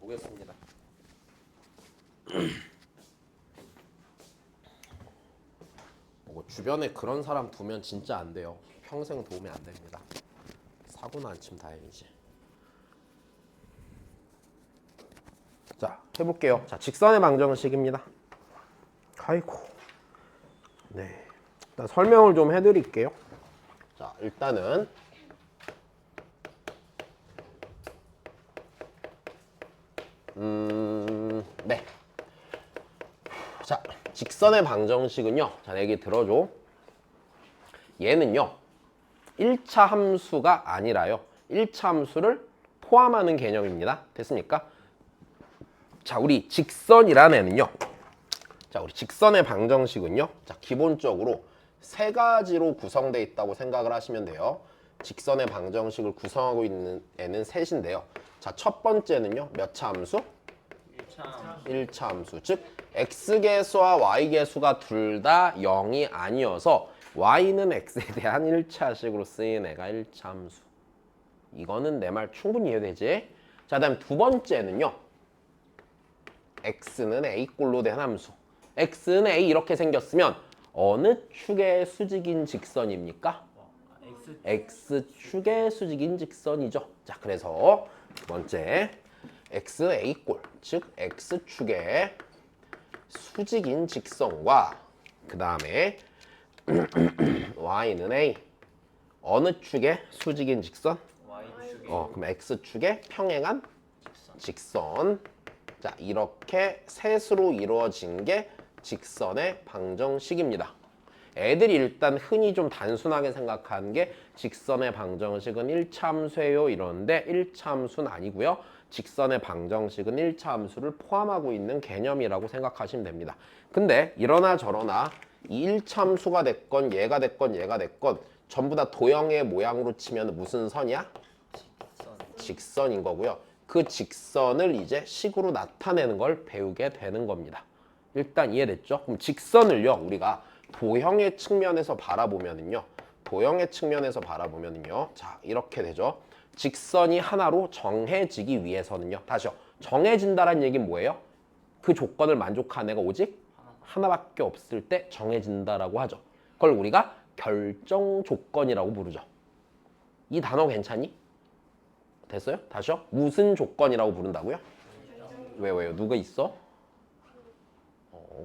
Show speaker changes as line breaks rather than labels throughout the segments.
보겠습니다. 뭐 주변에 그런 사람 두면 진짜 안 돼요. 평생 도움이 안 됩니다. 사고는 안 치면 다행이지. 자, 해볼게요. 자, 직선의 방정식입니다. 아이고. 네. 일단 설명을 좀 해드릴게요. 자, 일단은 네. 자, 직선의 방정식은요. 자, 얘기 들어줘. 얘는요. 1차 함수가 아니라요. 1차 함수를 포함하는 개념입니다. 됐습니까? 자, 우리 직선이라는 애는요. 자, 우리 직선의 방정식은요. 자, 기본적으로 세 가지로 구성되어 있다고 생각을 하시면 돼요. 직선의 방정식을 구성하고 있는 애는 셋인데요. 자, 첫 번째는요. 몇 차 함수? 1차 함수. 즉 x계수와 y계수가 둘 다 0이 아니어서 y는 x에 대한 1차식으로 쓰인 애가 1차 함수. 이거는 내 말 충분히 이해되지? 자, 다음 두 번째는요. x는 a꼴로 된 함수. x는 a 이렇게 생겼으면 어느 축의 수직인 직선입니까? x축의 수직인 직선이죠. 자, 그래서 두 번째 x a꼴, 즉 x축의 수직인 직선과 그 다음에 y는 a 어느 축의 수직인 직선? 그럼 x축의 평행한 직선. 자, 이렇게 셋으로 이루어진 게 직선의 방정식입니다. 애들이 일단 흔히 좀 단순하게 생각하는 게 직선의 방정식은 1차 함수예요 이러는데 1차 함수는 아니고요. 직선의 방정식은 1차 함수를 포함하고 있는 개념이라고 생각하시면 됩니다. 근데 이러나 저러나 이 1차 함수가 됐건 얘가 됐건 얘가 됐건 전부 다 도형의 모양으로 치면 무슨 선이야? 직선인 거고요. 그 직선을 이제 식으로 나타내는 걸 배우게 되는 겁니다. 일단 이해됐죠? 그럼 직선을요, 우리가 도형의 측면에서 바라보면은요. 자, 이렇게 되죠. 직선이 하나로 정해지기 위해서는요. 다시요. 정해진다란 얘기는 뭐예요? 그 조건을 만족한 애가 오직 하나밖에 없을 때 정해진다라고 하죠. 그걸 우리가 결정 조건이라고 부르죠. 이 단어 괜찮니? 됐어요? 다시요. 무슨 조건이라고 부른다고요? 왜요? 누가 있어?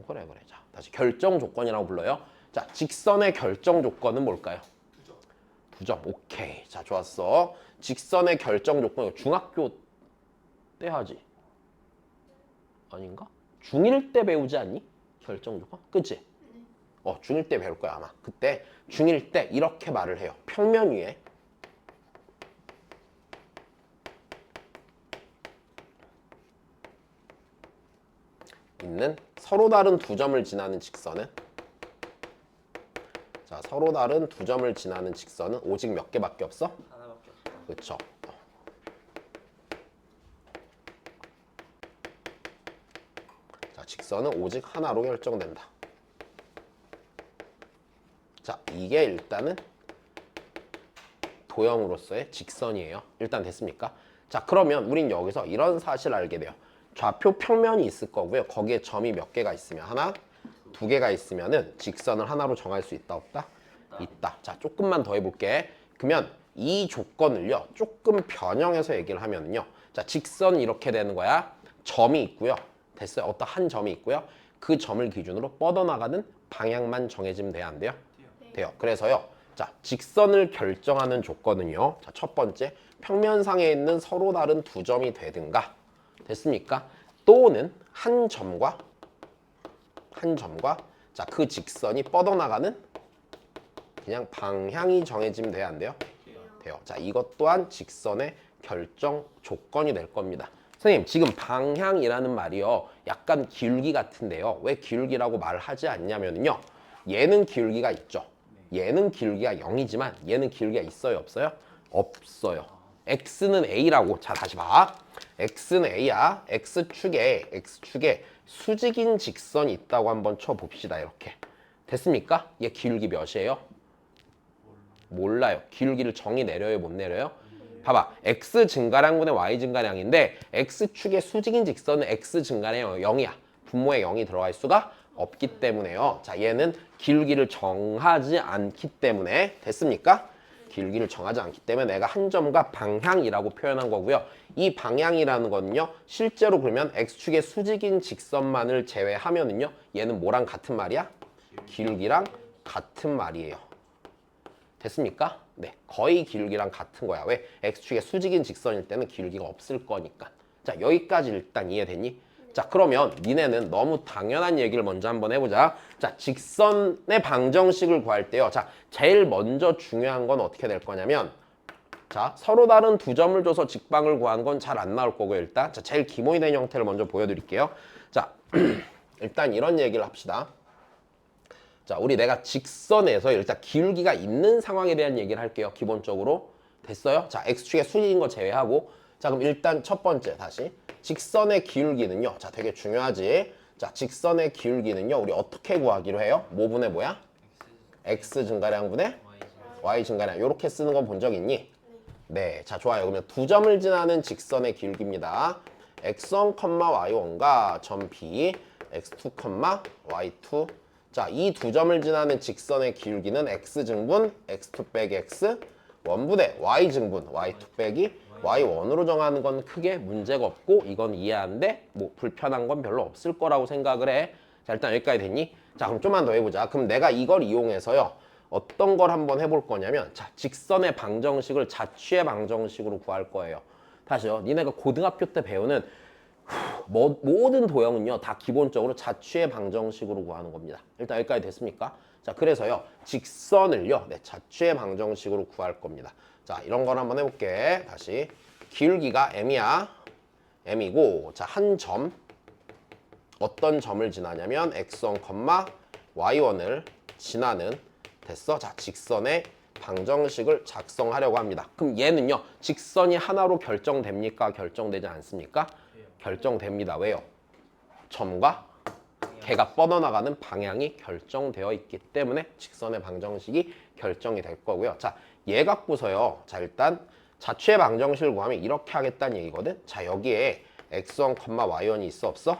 그래. 자, 다시 결정 조건이라고 불러요. 자, 직선의 결정 조건은 뭘까요? 2점. 오케이. 자, 좋았어. 직선의 결정 조건 중학교 때 하지? 아닌가? 중1 때 배우지 않니? 결정 조건? 그치? 중1 때 배울 거야 아마. 그때 중1 때 이렇게 말을 해요. 평면 위에 있는 서로 다른 두 점을 지나는 직선은 자, 서로 다른 두 점을 지나는 직선은 오직 몇 개밖에 없어?
하나밖에 없다.
그쵸. 자, 직선은 오직 하나로 결정된다. 자, 이게 일단은 도형으로서의 직선이에요. 일단 됐습니까? 자, 그러면 우린 여기서 이런 사실을 알게 돼요. 좌표 평면이 있을 거고요. 거기에 점이 몇 개가 있으면 하나, 두 개가 있으면은 직선을 하나로 정할 수 있다 없다? 있다. 자, 조금만 더 해볼게. 그러면 이 조건을요. 조금 변형해서 얘기를 하면요. 자, 직선은 이렇게 되는 거야. 점이 있고요. 됐어요. 어떤 한 점이 있고요. 그 점을 기준으로 뻗어나가는 방향만 정해지면 돼요? 안 돼요? 돼요. 그래서요. 자, 직선을 결정하는 조건은요. 자, 첫 번째, 평면상에 있는 서로 다른 두 점이 되든가 됐습니까? 또는 한 점과 자, 그 직선이 뻗어나가는 그냥 방향이 정해지면 돼요? 안 돼요? 돼요. 자, 이것 또한 직선의 결정 조건이 될 겁니다. 선생님, 지금 방향이라는 말이요. 약간 기울기 같은데요. 왜 기울기라고 말하지 않냐면요. 얘는 기울기가 있죠. 얘는 기울기가 0이지만 얘는 기울기가 있어요? 없어요? 없어요. x는 a라고. 자, 다시 봐. x는 a야. x축에 수직인 직선이 있다고 한번 쳐봅시다. 이렇게. 됐습니까? 얘 기울기 몇이에요? 몰라요. 기울기를 정의 내려요? 못 내려요? 봐봐. x 증가량분의 y 증가량인데 x축의 수직인 직선은 x 증가량 0이야. 분모에 0이 들어갈 수가 없기 때문에요. 자, 얘는 기울기를 정하지 않기 때문에 됐습니까? 기울기를 정하지 않기 때문에 내가 한 점과 방향이라고 표현한 거고요. 이 방향이라는 거는요. 실제로 그러면 x축의 수직인 직선만을 제외하면은요. 얘는 뭐랑 같은 말이야? 기울기랑 같은 말이에요. 됐습니까? 네, 거의 기울기랑 같은 거야. 왜? x축의 수직인 직선일 때는 기울기가 없을 거니까. 자, 여기까지 일단 이해됐니? 자, 그러면 니네는 너무 당연한 얘기를 먼저 한번 해보자. 자, 직선의 방정식을 구할 때요. 자, 제일 먼저 중요한 건 어떻게 될 거냐면, 자, 서로 다른 두 점을 줘서 직방을 구한 건 잘 안 나올 거고요. 일단 자, 제일 기본이 된 형태를 먼저 보여드릴게요. 자, 일단 이런 얘기를 합시다. 자, 우리 내가 직선에서 일단 기울기가 있는 상황에 대한 얘기를 할게요. 기본적으로. 됐어요? 자, x축의 수직인 거 제외하고. 자, 그럼 일단 첫 번째 다시. 직선의 기울기는요. 자, 되게 중요하지. 자, 직선의 기울기는요. 우리 어떻게 구하기로 해요? 뭐분의 뭐야? x 증가량분의 y 증가량. 요렇게 쓰는 거 본 적 있니? 네. 자, 좋아요. 그러면 두 점을 지나는 직선의 기울기입니다. x1, y1과 점 B, x2, y2. 자, 이 두 점을 지나는 직선의 기울기는 x증분, x2 빼기 x, 원분의 y증분, y2 빼기 y1으로 정하는 건 크게 문제가 없고 이건 이해하는데 뭐 불편한 건 별로 없을 거라고 생각을 해. 자, 일단 여기까지 됐니? 자, 그럼 좀만 더 해보자. 그럼 내가 이걸 이용해서요. 어떤 걸 한번 해볼 거냐면 자, 직선의 방정식을 자취의 방정식으로 구할 거예요. 다시요. 니네가 고등학교 때 배우는 모든 도형은요 다 기본적으로 자취의 방정식으로 구하는 겁니다. 일단 여기까지 됐습니까? 자, 그래서요 직선을요 자취의 방정식으로 구할 겁니다. 자, 이런 걸 한번 해볼게. 다시 기울기가 m이야. m이고 자, 한 점 어떤 점을 지나냐면 x1, y1을 지나는 됐어? 자, 직선의 방정식을 작성하려고 합니다. 그럼 얘는요 직선이 하나로 결정됩니까? 결정되지 않습니까? 결정됩니다. 왜요? 점과 걔가 뻗어나가는 방향이 결정되어 있기 때문에 직선의 방정식이 결정이 될 거고요. 자, 얘 갖고서요. 자, 일단 자취의 방정식을 구하면 이렇게 하겠다는 얘기거든. 자, 여기에 x1, y1이 있어 없어?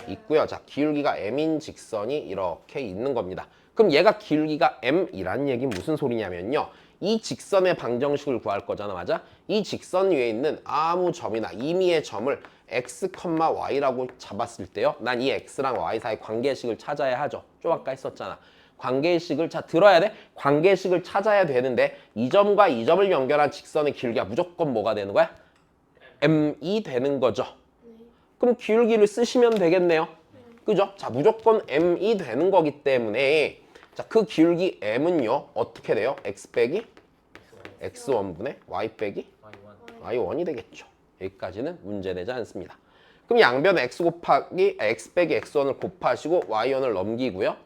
있고요. 자, 기울기가 m인 직선이 이렇게 있는 겁니다. 그럼 얘가 기울기가 m이라는 얘기 무슨 소리냐면요. 이 직선의 방정식을 구할 거잖아. 맞아? 이 직선 위에 있는 아무 점이나 임의의 점을 x, y라고 잡았을 때요. 난 이 x랑 y 사이 관계식을 찾아야 하죠. 좀 아까 했었잖아. 관계식을 들어야 돼? 관계식을 찾아야 되는데 이 점과 이 점을 연결한 직선의 기울기가 무조건 뭐가 되는 거야? m이 되는 거죠. 그럼 기울기를 쓰시면 되겠네요. 그죠? 자, 무조건 m이 되는 거기 때문에 자, 그 기울기 m은요. 어떻게 돼요? x 빼기 x1분의 y 빼기 y1이 되겠죠. 여기까지는 문제되지 않습니다. 그럼 양변 x 곱하기 x 빼기 x1을 곱하시고 y1을 넘기고요.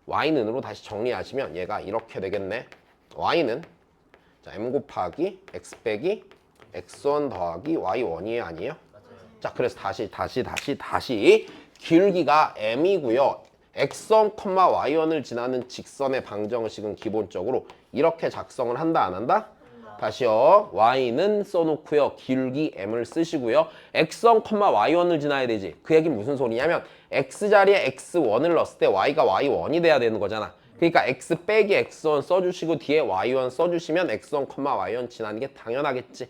y는으로 다시 정리하시면 얘가 이렇게 되겠네. y는 자, m 곱하기 x 빼기 x1 더하기 y1이 아니에요? 자, 그래서 다시 기울기가 m이고요. x1, y1을 지나는 직선의 방정식은 기본적으로 이렇게 작성을 한다 안 한다? 다시요. y는 써놓고요. 기울기 m을 쓰시고요. x1, y1을 지나야 되지. 그 얘기는 무슨 소리냐면 x자리에 x1을 넣었을 때 y가 y1이 돼야 되는 거잖아. 그러니까 x 빼기 x1 써주시고 뒤에 y1 써주시면 x1, y1 지나는 게 당연하겠지.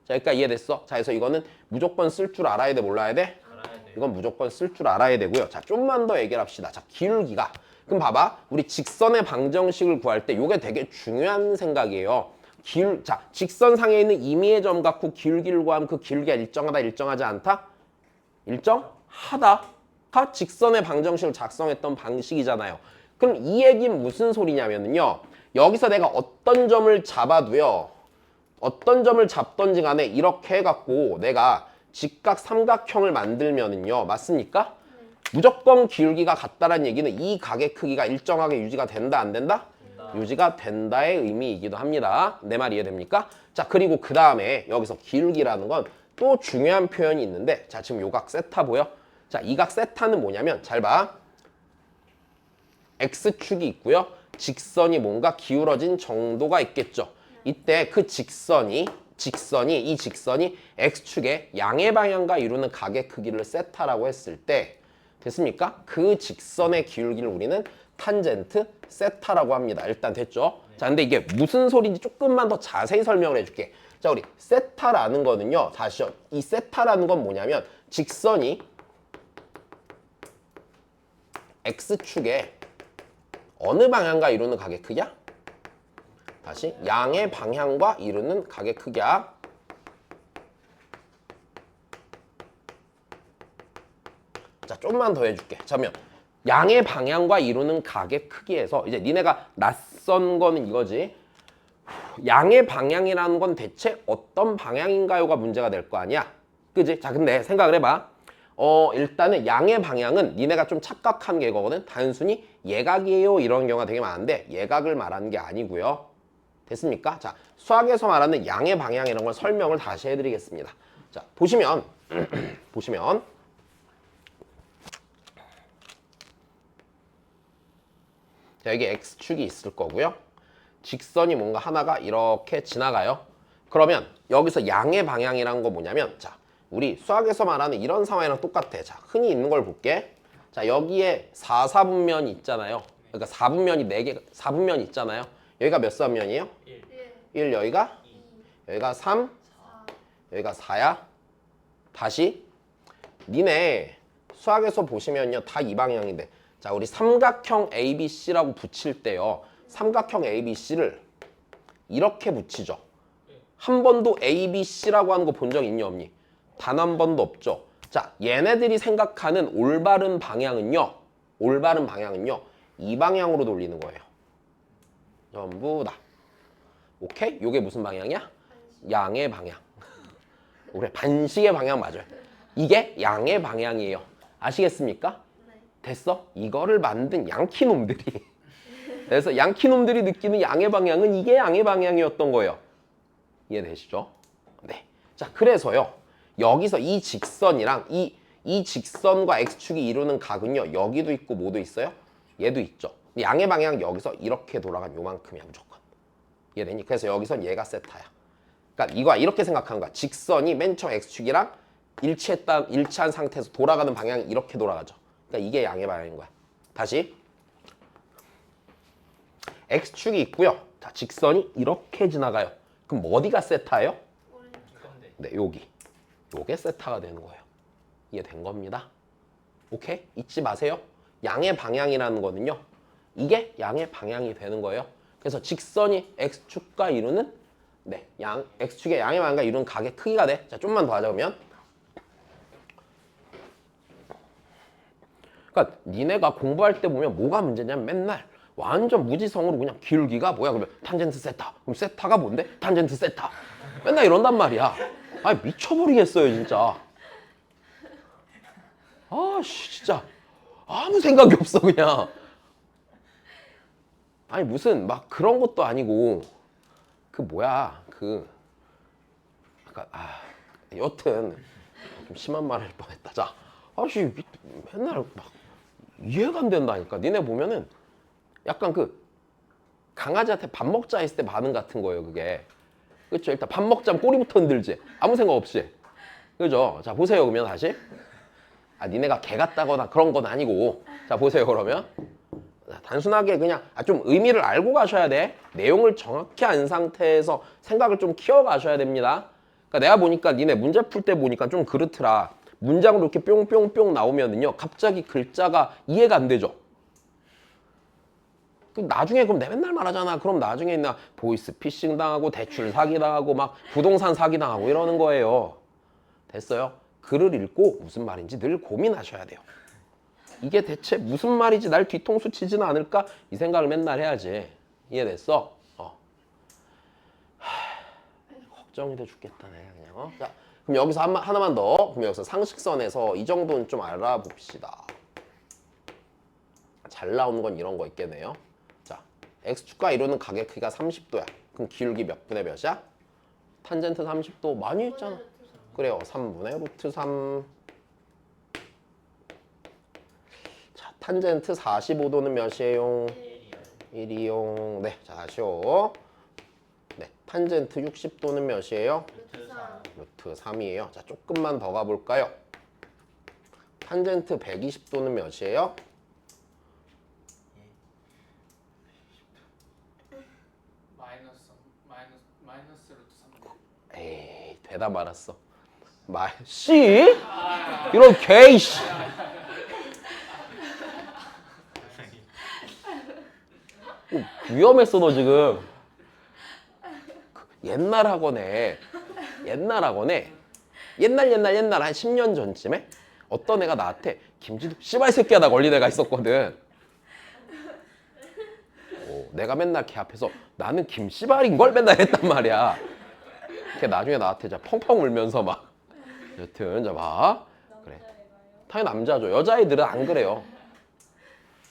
자, 여기까지 이해됐어? 자, 그래서 이거는 무조건 쓸 줄 알아야 돼, 몰라야 돼? 이건 무조건 쓸 줄 알아야 되고요. 자, 좀만 더 얘기를 합시다. 자, 기울기가. 그럼 봐봐. 우리 직선의 방정식을 구할 때 이게 되게 중요한 생각이에요. 자, 직선상에 있는 임의의 점 갖고 기울기를 구하면 그 기울기가 일정하다, 일정하지 않다? 일정하다가 직선의 방정식을 작성했던 방식이잖아요. 그럼 이 얘기는 무슨 소리냐면요. 여기서 내가 어떤 점을 잡아도요. 어떤 점을 잡던지 간에 이렇게 해갖고 내가 직각 삼각형을 만들면은요. 맞습니까? 무조건 기울기가 같다라는 얘기는 이 각의 크기가 일정하게 유지가 된다, 안 된다? 유지가 된다의 의미이기도 합니다. 내 말 이해됩니까? 자, 그리고 그 다음에 여기서 기울기라는 건 또 중요한 표현이 있는데 자, 지금 요 각 세타 보여? 자, 이 각 세타는 뭐냐면 잘 봐. X축이 있고요. 직선이 뭔가 기울어진 정도가 있겠죠. 이때 그 직선이 이 직선이 x축의 양의 방향과 이루는 각의 크기를 세타라고 했을 때 됐습니까? 그 직선의 기울기를 우리는 탄젠트 세타라고 합니다. 일단 됐죠? 자, 근데 이게 무슨 소리인지 조금만 더 자세히 설명을 해줄게. 자, 우리 세타라는 거는요. 다시요. 이 세타라는 건 뭐냐면 직선이 x축의 어느 방향과 이루는 각의 크기야? 다시 양의 방향과 이루는 각의 크기야. 자, 좀만 더 해줄게. 자, 그러면 양의 방향과 이루는 각의 크기에서 이제 니네가 낯선 거는 이거지. 양의 방향이라는 건 대체 어떤 방향인가요가 문제가 될 거 아니야. 그지? 자, 근데 생각을 해봐. 일단은 양의 방향은 니네가 좀 착각한 게 이거거든. 단순히 예각이에요 이런 경우가 되게 많은데 예각을 말하는 게 아니고요. 됐습니까? 자, 수학에서 말하는 양의 방향 이런 걸 설명을 다시 해드리겠습니다. 자, 보시면 보시면 자, 여기 x축이 있을 거고요. 직선이 뭔가 하나가 이렇게 지나가요. 그러면 여기서 양의 방향이라는 거 뭐냐면 자, 우리 수학에서 말하는 이런 상황이랑 똑같아. 자, 흔히 있는 걸 볼게. 자, 여기에 4사분면이 있잖아요. 그러니까 4분면이 4개, 4분면이 있잖아요. 여기가 몇 사분면이에요? 1, 여기가? 2. 여기가 3, 4. 여기가 4야. 다시 니네 수학에서 보시면요. 다 이 방향인데 자, 우리 삼각형 ABC라고 붙일 때요. 삼각형 ABC를 이렇게 붙이죠. 한 번도 ABC라고 하는 거 본 적 있니 없니? 단 한 번도 없죠. 자, 얘네들이 생각하는 올바른 방향은요. 올바른 방향은요. 이 방향으로 돌리는 거예요. 전부 다. 오케이? 요게 무슨 방향이야? 양의 방향. 그래, 반식의 방향 맞아요. 이게 양의 방향이에요. 아시겠습니까? 됐어? 이거를 만든 양키놈들이 그래서 양키놈들이 느끼는 양의 방향은 이게 양의 방향이었던 거예요. 이해되시죠? 네. 자, 그래서요. 여기서 이 직선이랑 이 직선과 x축이 이루는 각은요. 여기도 있고 뭐도 있어요? 얘도 있죠. 양의 방향은 여기서 이렇게 돌아간 요만큼이야 무조건. 이해되니? 그래서 여기선 얘가 세타야. 그러니까 이거 이렇게 생각하는 거야. 직선이 맨 처음 x축이랑 일치한 상태에서 돌아가는 방향이 이렇게 돌아가죠. 그러니까 이게 양의 방향인 거야. 다시 x축이 있고요. 자, 직선이 이렇게 지나가요. 그럼 어디가 세타예요? 네, 여기. 요게 세타가 되는 거예요. 이해된 겁니다. 오케이? 잊지 마세요. 양의 방향이라는 거는요. 이게 양의 방향이 되는 거예요. 그래서 직선이 x축과 이루는 네, x축의 양의 방향과 이루는 각의 크기가 돼. 자, 좀만 더 하자 그러면. 그러니까 니네가 공부할 때 보면 뭐가 문제냐면 맨날 완전 무지성으로 그냥 기울기가 뭐야 그러면 탄젠트 세타. 그럼 세타가 뭔데? 탄젠트 세타. 맨날 이런단 말이야. 아, 미쳐버리겠어요 진짜. 아씨 진짜 아무 생각이 없어 그냥. 아니 무슨 막 그런 것도 아니고 그 뭐야 여튼 좀 심한 말을 뻔했다. 자, 아씨 맨날 막 이해가 안 된다니까. 니네 보면은 약간 그 강아지한테 밥 먹자 했을 때 반응 같은 거예요 그게. 그렇죠? 일단 밥 먹자면 꼬리부터 흔들지. 아무 생각 없이. 그죠? 자, 보세요 그러면 다시. 니네가 개 같다거나 그런 건 아니고. 자, 보세요 그러면. 단순하게 그냥 좀 의미를 알고 가셔야 돼. 내용을 정확히 안 상태에서 생각을 좀 키워가셔야 됩니다. 그러니까 내가 보니까 니네 문제 풀 때 보니까 좀 그렇더라. 문장으로 이렇게 뿅뿅뿅 나오면은요. 갑자기 글자가 이해가 안 되죠. 나중에 그럼 내가 맨날 말하잖아. 그럼 나중에 나 보이스피싱 당하고 대출 사기 당하고 막 부동산 사기 당하고 이러는 거예요. 됐어요? 글을 읽고 무슨 말인지 늘 고민하셔야 돼요. 이게 대체 무슨 말이지 날 뒤통수 치지는 않을까? 이 생각을 맨날 해야지. 이해됐어? 걱정이 돼 죽겠다 내가 그냥. 자, 그럼 여기서 하나만 더. 그럼 여기서 상식선에서 이 정도는 좀 알아봅시다. 잘 나오는 건 이런 거 있겠네요. 자, x축과 이루는 각의 크기가 30도야. 그럼 기울기 몇 분의 몇이야? 탄젠트 30도 많이 했잖아. 그래요. 3분의 루트 3. 자, 탄젠트 45도는 몇이에요? 1이요. 네, 자, 다시요. 네, 탄젠트 60도는 몇이에요?
루트 3.
루트 3이에요. 자, 조금만 더 가볼까요? 탄젠트 120도는 몇이에요?
마이너스 루트 3.
에이, 대답 알았어. 씨? 이런 개이 씨. 위험했어 너 지금. 옛날 학원에 옛날 한 10년 전쯤에 어떤 애가 나한테 김지도 씨발 새끼야 나 걸린 애가 있었거든. 내가 맨날 걔 앞에서 나는 김씨발인걸 맨날 했단 말이야. 걔 나중에 나한테 자 펑펑 울면서 막 여튼 자 봐. 그래. 당연히 남자죠. 여자애들은 안 그래요.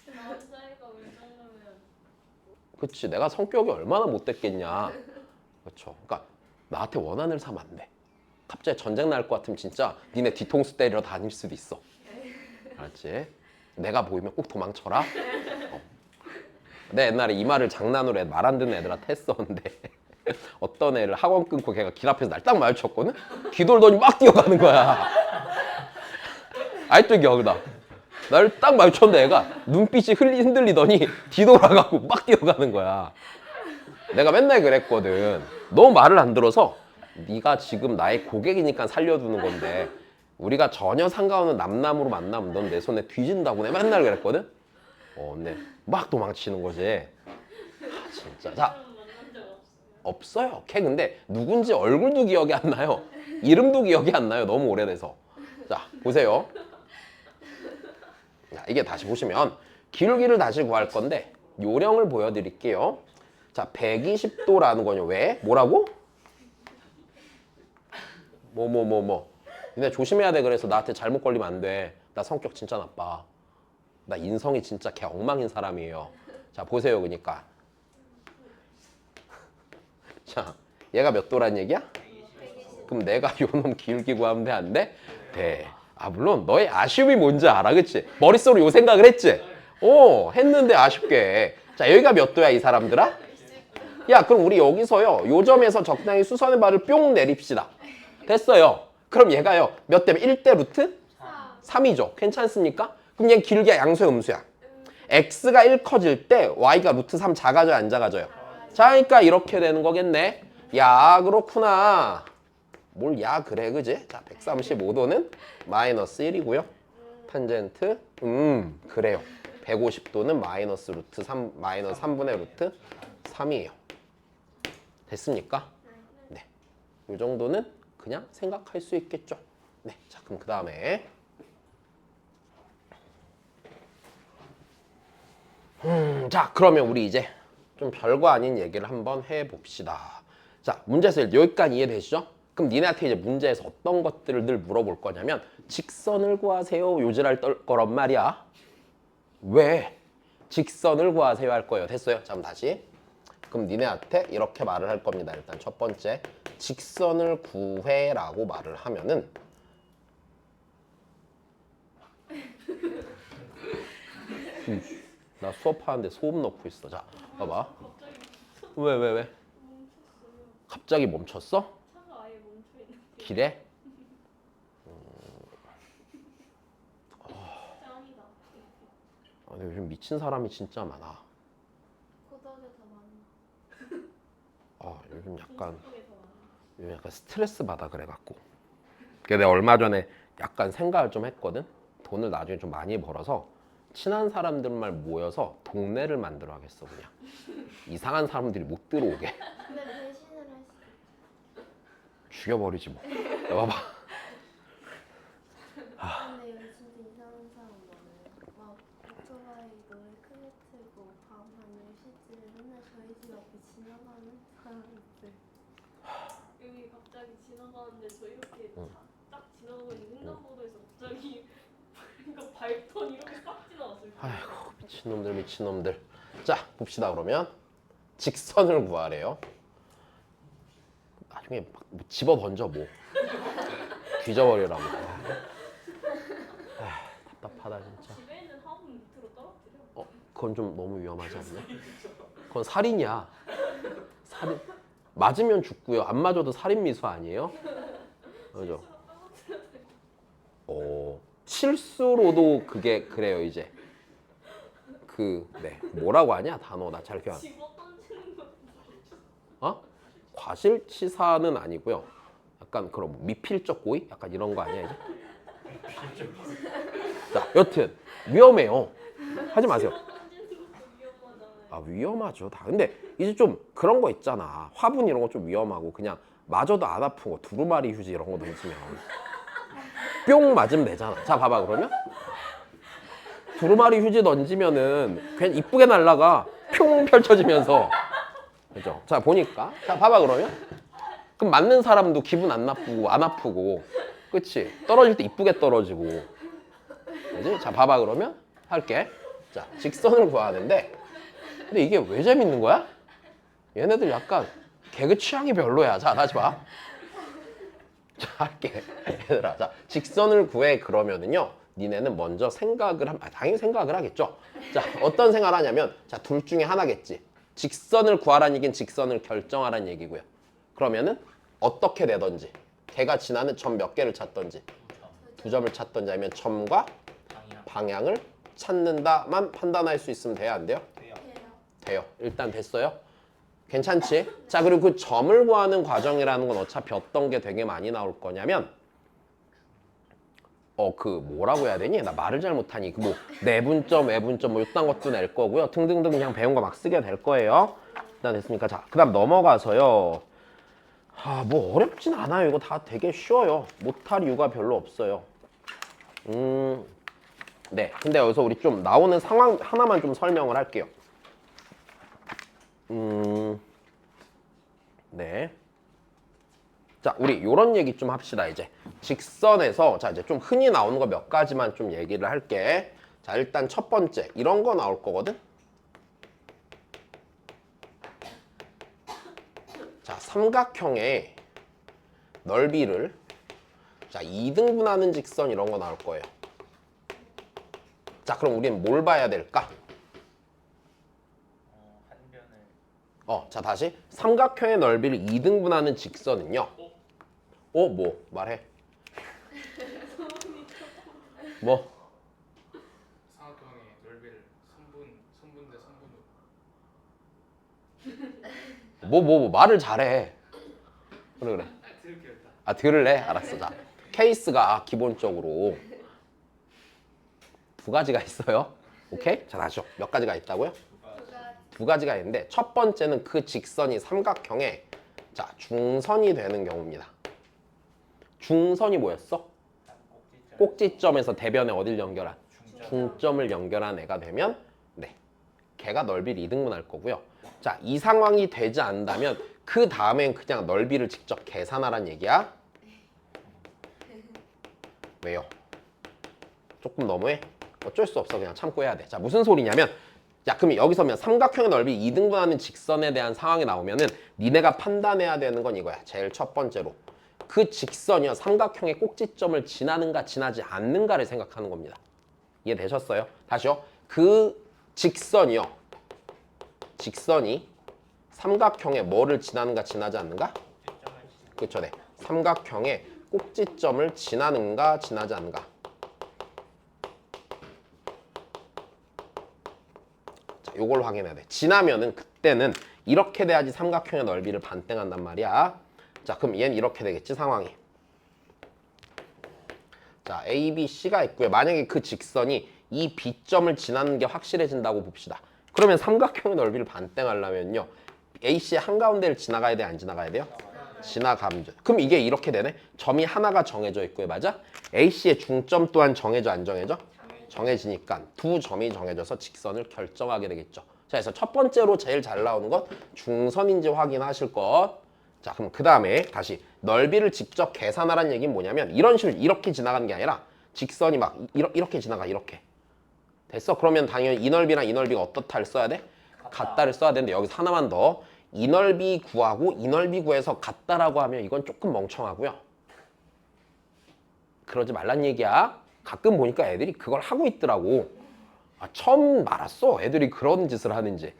남자애가 울 정도면
그치. 내가 성격이 얼마나 못됐겠냐. 그렇죠. 그러니까 나한테 원한을 사면 안 돼. 갑자기 전쟁 날 것 같으면 진짜 니네 뒤통수 때리러 다닐 수도 있어. 알았지? 내가 보이면 꼭 도망쳐라. 내 옛날에 이 말을 장난으로 말 안 듣는 애들한테 했었는데 어떤 애를 학원 끊고 걔가 길 앞에서 날 딱 마주쳤거든? 뒤돌더니 막 뛰어가는 거야. 아직도 기억나. 나를 딱 마주쳤는데 애가 눈빛이 흔들리더니 뒤돌아가고 막 뛰어가는 거야. 내가 맨날 그랬거든. 너 말을 안 들어서 네가 지금 나의 고객이니까 살려두는 건데 우리가 전혀 상관없는 남남으로 만나면 넌 내 손에 뒤진다고 내가 맨날 그랬거든. 근데 막 도망치는 거지. 진짜. 자,
만난 적 없어요.
없어요. 걔 근데 누군지 얼굴도 기억이 안 나요. 이름도 기억이 안 나요. 너무 오래돼서. 자, 보세요. 자, 이게 다시 보시면 기울기를 다시 구할 건데 요령을 보여드릴게요. 자, 120도라는 거냐? 왜? 뭐라고? 근데 조심해야 돼. 그래서 나한테 잘못 걸리면 안 돼. 나 성격 진짜 나빠. 나 인성이 진짜 개 엉망인 사람이에요. 자, 보세요. 그러니까. 자, 얘가 몇 도란 얘기야?
120.
그럼 내가 요놈 기울기 구하면 돼? 안 돼? 돼. 아, 물론 너의 아쉬움이 뭔지 알아. 그치? 머릿속으로 요 생각을 했지? 했는데 아쉽게. 자, 여기가 몇 도야, 이 사람들아? 야, 그럼 우리 여기서요. 요 점에서 적당히 수선의 발을 뿅 내립시다. 됐어요. 그럼 얘가요. 몇 대면 1대 루트? 3이죠. 괜찮습니까? 그럼 얘 기울기가 양수야, 음수야? x가 1 커질 때 y가 루트 3 작아져요, 안 작아져요? 자니까 이렇게 되는 거겠네. 야, 그렇구나. 뭘 야 그래, 그지? 자, 135도는 마이너스 1이고요. 탄젠트 그래요. 150도는 마이너스 루트 3 마이너스 3분의 루트 3이에요. 됐습니까? 네. 이 정도는 그냥 생각할 수 있겠죠. 네. 자, 그럼 그 다음에 자, 그러면 우리 이제 좀 별거 아닌 얘기를 한번 해봅시다. 자, 문제에서 여기까지 이해되시죠? 그럼 니네한테 이제 문제에서 어떤 것들을 늘 물어볼 거냐면 직선을 구하세요. 요지랄 떨 거란 말이야. 왜? 직선을 구하세요 할 거예요. 됐어요? 자, 그럼 다시. 그럼 니네한테 이렇게 말을 할 겁니다. 일단 첫 번째, 직선을 구해라고 말을 하면은 나 수업하는데 소음 넣고 있어. 자, 봐봐. 왜? 갑자기 멈췄어?
차가 아예 멈춰 있는.
길에?
짱이다.
근데 요즘 미친 사람이 진짜 많아.
고덕에 더 많아.
요즘 약간
중국에 더 많아.
요즘 약간 스트레스 받아 그래갖고. 그래 내가 얼마 전에 약간 생각을 좀 했거든. 돈을 나중에 좀 많이 벌어서 친한 사람들만 모여서 동네를 만들어 하겠어 그냥. 이상한 사람들이 못 들어오게.
근데 배신을 할 수도
죽여버리지 뭐. 야, 봐봐.
근데 여기 진짜 이상한 사람 많아요. 막 오토바이 노래 크게 틀고 밤 한 10시쯤에 맨날 저희 집 앞에 지나가는 사람 있어요. 여기 갑자기 지나가는데 저 이렇게 딱 지나가고 있는 횡단보도에서 갑자기 그러니까 발턴 이렇게 싹 지나갔어요.
아이고 미친놈들. 자 봅시다 그러면. 직선을 구하래요. 나중에 막 뭐 집어 던져 뭐. 뒤져버리라고. 답답하다 진짜.
집에 있는 화분 밑으로 떨어뜨려.
그건 좀 너무 위험하지 않나? 그건 살인이야. 살인. 맞으면 죽고요. 안 맞아도 살인미수 아니에요? 그죠? 실수로도 그게 그래요 이제. 네 뭐라고 하냐 단어 나 잘 기억 안 나.
집어 던지는 거.
어? 과실치사는 아니고요. 약간 그런 미필적 고의? 약간 이런 거 아니야 이제? 자 여튼 위험해요. 하지 마세요.
던지는 것도 위험하잖아요.
아 위험하죠 다. 근데 이제 좀 그런 거 있잖아. 화분 이런 거 좀 위험하고 그냥 맞아도 안 아픈 거 두루마리 휴지 이런 거 던지면 뿅 맞으면 되잖아. 자 봐봐 그러면 두루마리 휴지 던지면은 그냥 이쁘게 날라가 뿅 펼쳐지면서 그죠? 자 보니까 자 봐봐 그러면 그럼 맞는 사람도 기분 안 나쁘고 안 아프고 그치? 떨어질 때 이쁘게 떨어지고 그지? 자 봐봐 그러면 할게. 자 직선을 구하는데 근데 이게 왜 재밌는 거야? 얘네들 약간 개그 취향이 별로야. 자 다시 봐. 자 할게 얘들아. 자 직선을 구해 그러면은요 니네는 먼저 생각을 당연히 생각을 하겠죠. 자 어떤 생각을 하냐면 자 둘 중에 하나겠지. 직선을 구하라는 얘기는 직선을 결정하라는 얘기고요. 그러면은 어떻게 되던지 걔가 지나는 점 몇 개를 찾던지 2점을 찾던지 아니면 점과 방향을 찾는다만 판단할 수 있으면 돼요 안 돼요?
해요.
돼요. 일단 됐어요. 괜찮지? 자 그리고 그 점을 구하는 과정이라는 건 어차피 어떤 게 되게 많이 나올 거냐면 그 뭐라고 해야 되니? 나 말을 잘못하니 그 뭐 내분점, 외분점 뭐 이딴 것도 낼 거고요. 등등등 그냥 배운 거 막 쓰게 될 거예요. 일단 됐으니까 자 그다음 넘어가서요. 뭐 어렵진 않아요. 이거 다 되게 쉬워요. 못할 이유가 별로 없어요. 네. 근데 여기서 우리 좀 나오는 상황 하나만 좀 설명을 할게요. 네. 자, 우리 요런 얘기 좀 합시다, 이제. 직선에서, 자, 이제 좀 흔히 나오는 거 몇 가지만 좀 얘기를 할게. 자, 일단 첫 번째, 이런 거 나올 거거든? 자, 삼각형의 넓이를, 자, 2등분하는 직선 이런 거 나올 거예요. 자, 그럼 우리는 뭘 봐야 될까?
한 변을
자, 다시. 삼각형의 넓이를 2등분하는 직선은요. 뭐? 말해. 뭐?
삼각형의 넓이를 3분 대 3분으로
뭐, 말을 잘해. 그래.
들을게요 일단.
들을래? 알았어. 자, 케이스가 기본적으로 두 가지가 있어요. 오케이? 자, 다시요. 몇 가지가 있다고요? 두 가지가 있는데 첫 번째는 그 직선이 삼각형의 자, 중선이 되는 경우입니다. 중선이 뭐였어? 꼭지점에서 대변에 어딜 연결한? 중점을 연결한 애가 되면 네, 걔가 넓이를 2등분할 거고요. 자, 이 상황이 되지 않는다면 그 다음엔 그냥 넓이를 직접 계산하란 얘기야. 왜요? 조금 너무해? 어쩔 수 없어. 그냥 참고 해야 돼. 자, 무슨 소리냐면 자, 그럼 여기서면 삼각형의 넓이 2등분하는 직선에 대한 상황이 나오면은 니네가 판단해야 되는 건 이거야. 제일 첫 번째로. 그 직선이요. 삼각형의 꼭지점을 지나는가 지나지 않는가를 생각하는 겁니다. 이해되셨어요? 다시요. 그 직선이요. 직선이 삼각형의 뭐를 지나는가 지나지 않는가? 그렇죠. 네. 삼각형의 꼭지점을 지나는가 지나지 않는가. 자, 요걸 확인해야 돼. 지나면은 그때는 이렇게 돼야지 삼각형의 넓이를 반땡한단 말이야. 자, 그럼 얘는 이렇게 되겠지, 상황이. 자, A, B, C가 있고요. 만약에 그 직선이 이 B점을 지나는 게 확실해진다고 봅시다. 그러면 삼각형의 넓이를 반땡하려면요. A, C의 한가운데를 지나가야 돼, 안 지나가야 돼요? 지나가면 돼. 그럼 이게 이렇게 되네. 점이 하나가 정해져 있고요. 맞아? A, C의 중점 또한 정해져, 안 정해져? 정해지니까 두 점이 정해져서 직선을 결정하게 되겠죠. 자, 그래서 첫 번째로 제일 잘 나오는 건 중선인지 확인하실 것. 자, 그럼 그 다음에 다시 넓이를 직접 계산하라는 얘기는 뭐냐면 이런 식으로 이렇게 지나가는 게 아니라 직선이 막 이렇게 지나가. 이렇게 됐어? 그러면 당연히 이 넓이랑 이 넓이가 어떻다를 써야 돼? 같다를 써야 되는데 여기서 하나만 더. 이 넓이 구하고 이 넓이 구해서 같다라고 하면 이건 조금 멍청하고요. 그러지 말란 얘기야. 가끔 보니까 애들이 그걸 하고 있더라고. 처음 알았어. 애들이 그런 짓을 하는지.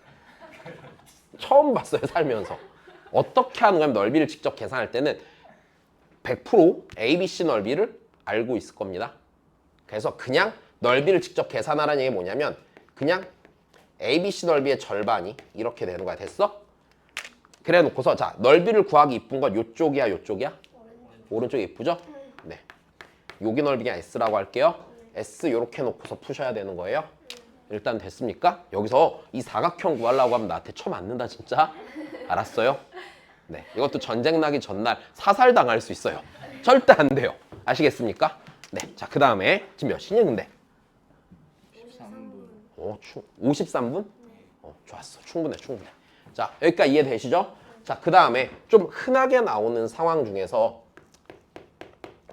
처음 봤어요, 살면서. 어떻게 하는 거냐면 넓이를 직접 계산할 때는 100% ABC 넓이를 알고 있을 겁니다. 그래서 그냥 넓이를 직접 계산하라는 얘기 뭐냐면 그냥 ABC 넓이의 절반이 이렇게 되는 거야. 됐어? 그래 놓고서 자 넓이를 구하기 이쁜 건 요쪽이야 요쪽이야? 오른쪽이 이쁘죠? 네. 여기 넓이가 S라고 할게요. S 요렇게 놓고서 푸셔야 되는 거예요. 일단 됐습니까? 여기서 이 사각형 구하려고 하면 나한테 쳐맞는다 진짜. 알았어요? 네. 이것도 전쟁 나기 전날 사살당할 수 있어요. 절대 안 돼요. 아시겠습니까? 네. 자, 그 다음에 지금 몇 시냐 근데? 53분? 좋았어. 충분해. 자, 여기까지 이해되시죠? 자, 그 다음에 좀 흔하게 나오는 상황 중에서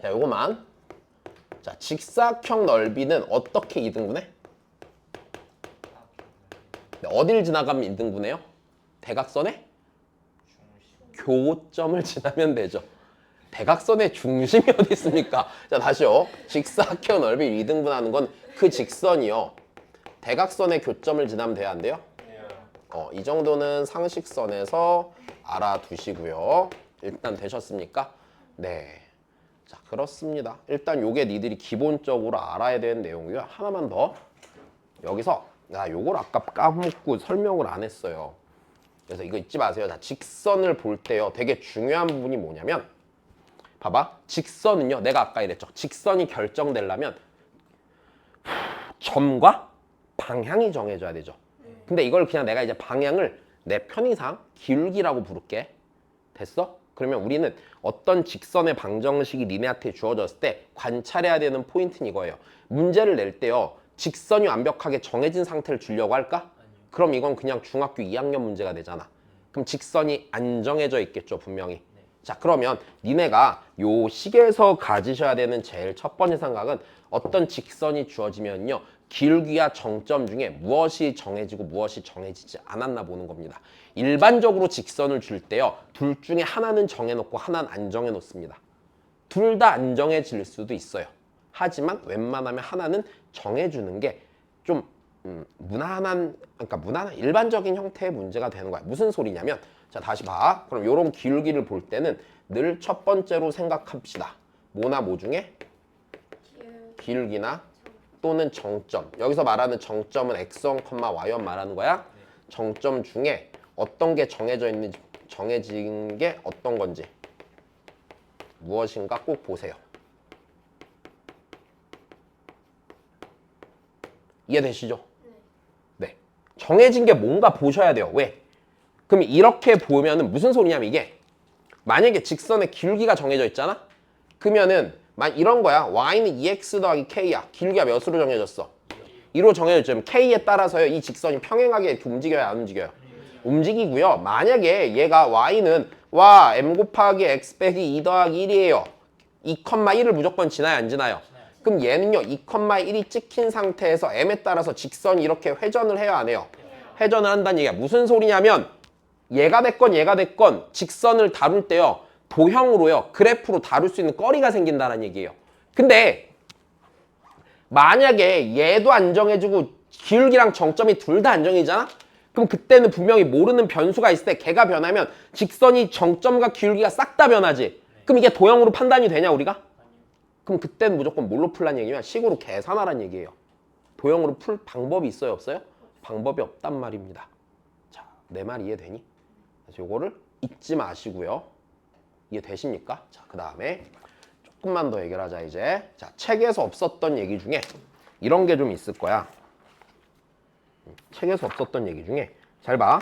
자, 요거만 자, 직사각형 넓이는 어떻게 이등분해? 어딜 지나가면 이등분해요? 대각선의 교점을 지나면 되죠. 대각선의 중심이 어디 있습니까? 자, 다시요. 직사각형 넓이 이등분하는 건 그 직선이요. 대각선의 교점을 지나면 돼야 안 돼요? 이 정도는 상식선에서 알아두시고요. 일단 되셨습니까? 네. 자, 그렇습니다. 일단 요게 니들이 기본적으로 알아야 되는 내용이고요. 하나만 더. 여기서 요걸 아까 까먹고 설명을 안 했어요. 그래서 이거 잊지 마세요. 자, 직선을 볼 때요. 되게 중요한 부분이 뭐냐면 봐봐. 직선은요. 내가 아까 이랬죠. 직선이 결정되려면 점과 방향이 정해져야 되죠. 근데 이걸 그냥 내가 이제 방향을 내 편의상 기울기라고 부를게. 됐어? 그러면 우리는 어떤 직선의 방정식이 니네한테 주어졌을 때 관찰해야 되는 포인트는 이거예요. 문제를 낼 때요. 직선이 완벽하게 정해진 상태를 주려고 할까? 그럼 이건 그냥 중학교 2학년 문제가 되잖아. 그럼 직선이 안 정해져 있겠죠, 분명히. 자, 그러면 니네가 요 식에서 가지셔야 되는 제일 첫 번째 생각은 어떤 직선이 주어지면요. 기울기와 정점 중에 무엇이 정해지고 무엇이 정해지지 않았나 보는 겁니다. 일반적으로 직선을 줄 때요. 둘 중에 하나는 정해놓고 하나는 안 정해놓습니다. 둘 다 안 정해질 수도 있어요. 하지만 웬만하면 하나는 정해주는 게 좀 무난한 일반적인 형태의 문제가 되는 거야. 무슨 소리냐면 자, 다시 봐. 그럼 요런 기울기를 볼 때는 늘 첫 번째로 생각합시다. 뭐나 뭐 중에? 기울기나 또는 정점. 여기서 말하는 정점은 X1, Y1 말하는 거야. 정점 중에 어떤 게 정해진 게 어떤 건지 무엇인가 꼭 보세요. 이해되시죠? 네. 정해진 게 뭔가 보셔야 돼요. 왜? 그럼 이렇게 보면은 무슨 소리냐면 이게 만약에 직선의 기울기가 정해져 있잖아? 그러면은 이런 거야. y는 2x 더하기 k야. 기울기가 몇으로 정해졌어? 2로 정해졌죠. k에 따라서요. 이 직선이 평행하게 이렇게 움직여요? 안 움직여요? 움직이고요. 만약에 얘가 y는 m 곱하기 x 빼기 2 더하기 1이에요. 2,1을 무조건 지나요? 안 지나요? 그럼 얘는요. 2,1이 찍힌 상태에서 m에 따라서 직선이 이렇게 회전을 해요? 안 해요? 회전을 한다는 얘기야. 무슨 소리냐면 얘가 됐건 직선을 다룰 때요. 도형으로요. 그래프로 다룰 수 있는 거리가 생긴다는 얘기예요. 근데 만약에 얘도 안 정해지고 기울기랑 정점이 둘 다 안 정해지잖아? 그럼 그때는 분명히 모르는 변수가 있을 때 걔가 변하면 직선이 정점과 기울기가 싹 다 변하지. 그럼 이게 도형으로 판단이 되냐 우리가? 그럼 그때는 무조건 뭘로 풀라는 얘기면 식으로 계산하라는 얘기예요. 도형으로 풀 방법이 있어요? 없어요? 방법이 없단 말입니다. 자, 내 말 이해되니? 그래서 요거를 잊지 마시고요. 이해되십니까? 자, 그 다음에 조금만 더 얘기를 하자 이제. 자, 책에서 없었던 얘기 중에 이런 게 좀 있을 거야. 책에서 없었던 얘기 중에 잘 봐.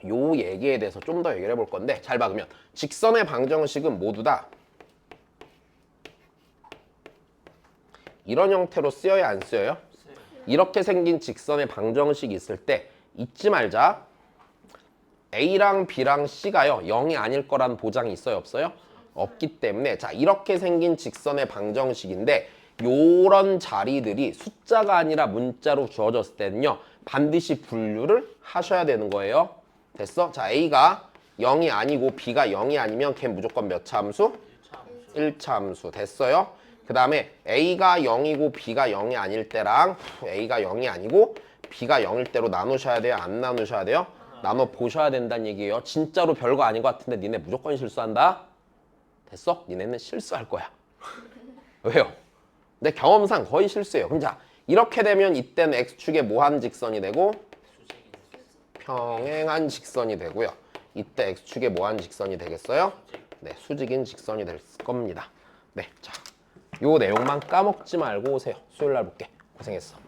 요 얘기에 대해서 좀 더 얘기를 해볼 건데 잘 봐. 그러면 직선의 방정식은 모두 다 이런 형태로 쓰여야 안 쓰여요? 이렇게 생긴 직선의 방정식이 있을 때 잊지 말자. A랑 B랑 C가요 0이 아닐 거라는 보장이 있어요? 없어요? 없기 때문에 자 이렇게 생긴 직선의 방정식인데 요런 자리들이 숫자가 아니라 문자로 주어졌을 때는요 반드시 분류를 하셔야 되는 거예요. 됐어? 자 A가 0이 아니고 B가 0이 아니면 걔 무조건 몇 차 함수? 1차 함수. 됐어요? 그 다음에 A가 0이고 B가 0이 아닐 때랑 A가 0이 아니고 B가 0일 때로 나누셔야 돼요? 안 나누셔야 돼요? 나눠 보셔야 된다는 얘기예요. 진짜로 별거 아닌 것 같은데 니네 무조건 실수한다. 됐어? 니네는 실수할 거야. 왜요? 내 경험상 거의 실수예요. 그럼 자, 이렇게 되면 이때는 x축에 뭐한 직선이 되고 평행한 직선이 되고요. 이때 x축에 뭐한 직선이 되겠어요? 네, 수직인 직선이 될 겁니다. 네, 자, 요 내용만 까먹지 말고 오세요. 수요일 날 볼게. 고생했어.